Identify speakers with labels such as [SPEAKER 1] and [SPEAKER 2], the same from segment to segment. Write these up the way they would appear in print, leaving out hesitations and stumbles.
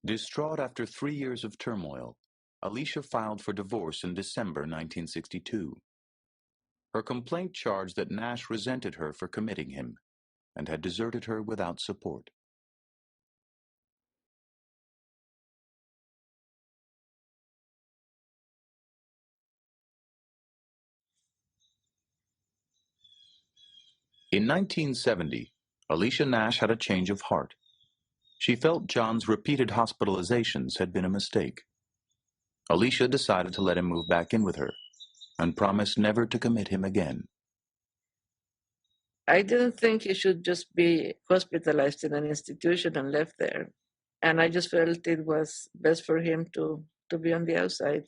[SPEAKER 1] Distraught after 3 years of turmoil, Alicia filed for divorce in December 1962. Her complaint charged that Nash resented her for committing him and had deserted her without support. In 1970, Alicia Nash had a change of heart. She felt John's repeated hospitalizations had been a mistake. Alicia decided to let him move back in with her and promised never to commit him again.
[SPEAKER 2] I didn't think he should just be hospitalized in an institution and left there. And I just felt it was best for him to be on the outside.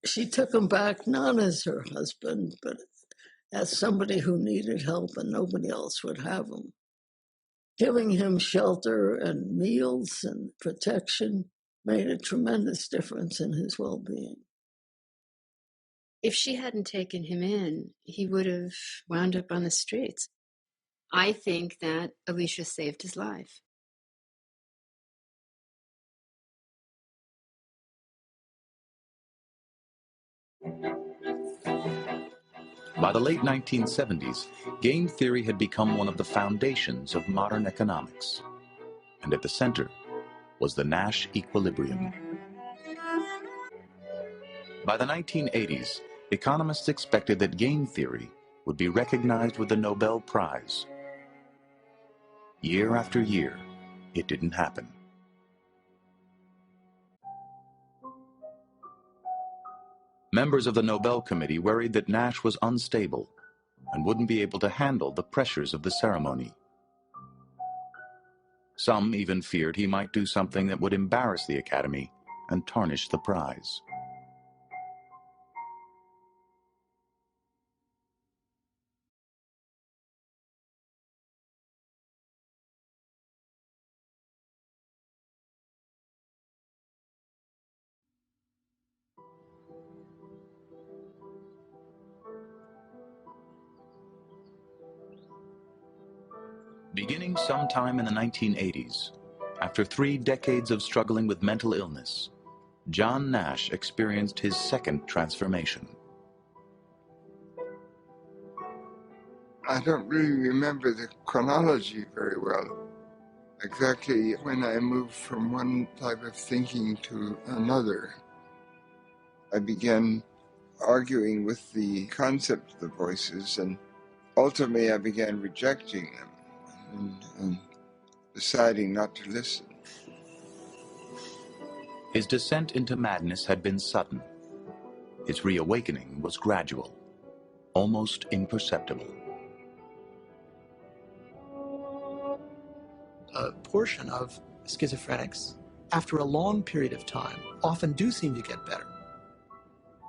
[SPEAKER 3] She took him back not as her husband, but as somebody who needed help and nobody else would have him. Giving him shelter and meals and protection made a tremendous difference in his well-being.
[SPEAKER 4] If she hadn't taken him in, he would have wound up on the streets. I think that Alicia saved his life.
[SPEAKER 1] By the late 1970s, game theory had become one of the foundations of modern economics. And at the center was the Nash equilibrium. By the 1980s, economists expected that game theory would be recognized with the Nobel Prize. Year after year, it didn't happen. Members of the Nobel Committee worried that Nash was unstable and wouldn't be able to handle the pressures of the ceremony. Some even feared he might do something that would embarrass the Academy and tarnish the prize. Beginning sometime in the 1980s, after 3 decades of struggling with mental illness, John Nash experienced his second transformation.
[SPEAKER 5] I don't really remember the chronology very well. Exactly when I moved from one type of thinking to another, I began arguing with the concept of the voices, and ultimately I began rejecting them and deciding not to listen.
[SPEAKER 1] His descent into madness had been sudden. His reawakening was gradual, almost imperceptible.
[SPEAKER 6] A portion of schizophrenics, after a long period of time, often do seem to get better.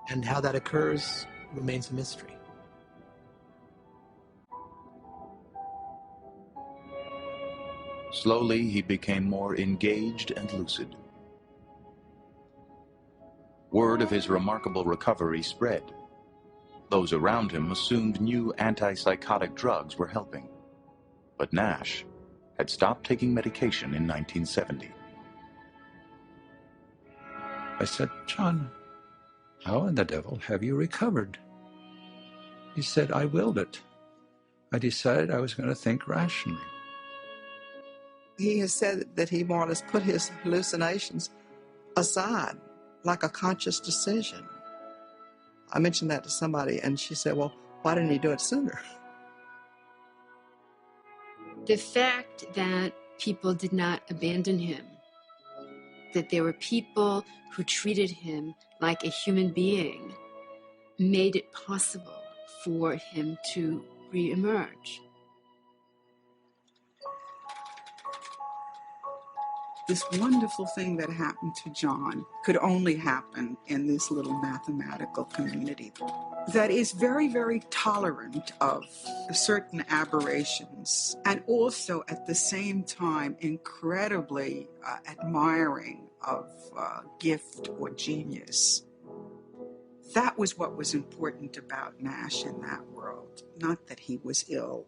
[SPEAKER 6] And how that occurs remains a mystery.
[SPEAKER 1] Slowly, he became more engaged and lucid. Word of his remarkable recovery spread. Those around him assumed new antipsychotic drugs were helping. But Nash had stopped taking medication in 1970.
[SPEAKER 7] I said, "John, how in the devil have you recovered?" He said, "I willed it. I decided I was going to think rationally."
[SPEAKER 8] He has said that he wanted to put his hallucinations aside, like a conscious decision. I mentioned that to somebody, and she said, well, why didn't he do it sooner?
[SPEAKER 4] The fact that people did not abandon him, that there were people who treated him like a human being, made it possible for him to reemerge.
[SPEAKER 9] This wonderful thing that happened to John could only happen in this little mathematical community that is very, very tolerant of certain aberrations and also at the same time incredibly admiring of gift or genius. That was what was important about Nash in that world, not that he was ill.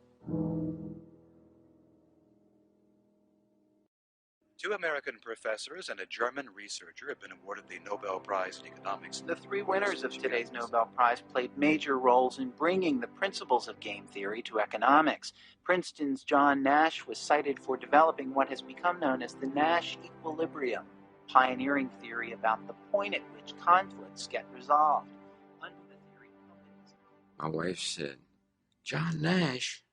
[SPEAKER 10] 2 American professors and a German researcher have been awarded the Nobel Prize in Economics.
[SPEAKER 11] The 3 winners of today's Nobel Prize played major roles in bringing the principles of game theory to economics. Princeton's John Nash was cited for developing what has become known as the Nash equilibrium, pioneering theory about the point at which conflicts get resolved. Under the theory,
[SPEAKER 12] My wife said, "John Nash?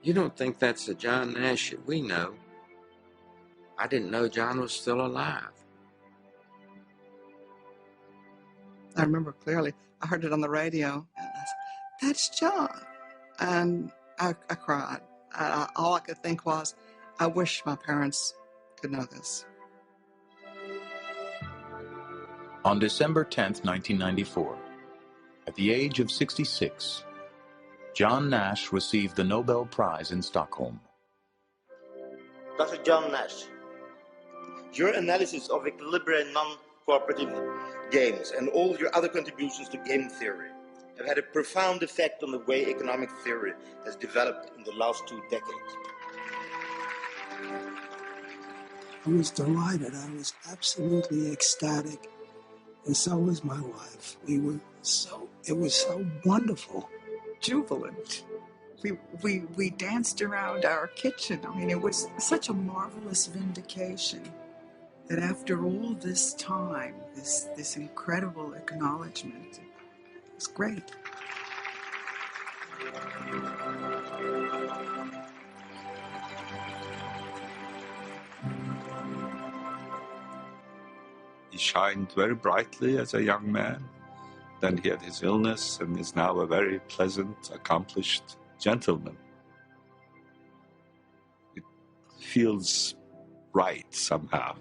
[SPEAKER 12] You don't think that's the John Nash that we know?" I didn't know John was still alive.
[SPEAKER 8] I remember clearly. I heard it on the radio, and I said, "That's John." And I cried. All I could think was, I wish my parents could know this.
[SPEAKER 1] On December 10th, 1994, at the age of 66, John Nash received the Nobel Prize in Stockholm.
[SPEAKER 13] Dr. John Nash, your analysis of equilibrium non-cooperative games and all your other contributions to game theory have had a profound effect on the way economic theory has developed in the last 2 decades.
[SPEAKER 14] I was delighted. I was absolutely ecstatic. And so was my wife. It was so wonderful.
[SPEAKER 9] Jubilant. We danced around our kitchen. I mean, it was such a marvelous vindication that after all this time, this incredible acknowledgement, it was great.
[SPEAKER 7] He shined very brightly as a young man. Then he had his illness and is now a very pleasant, accomplished gentleman. It feels right somehow.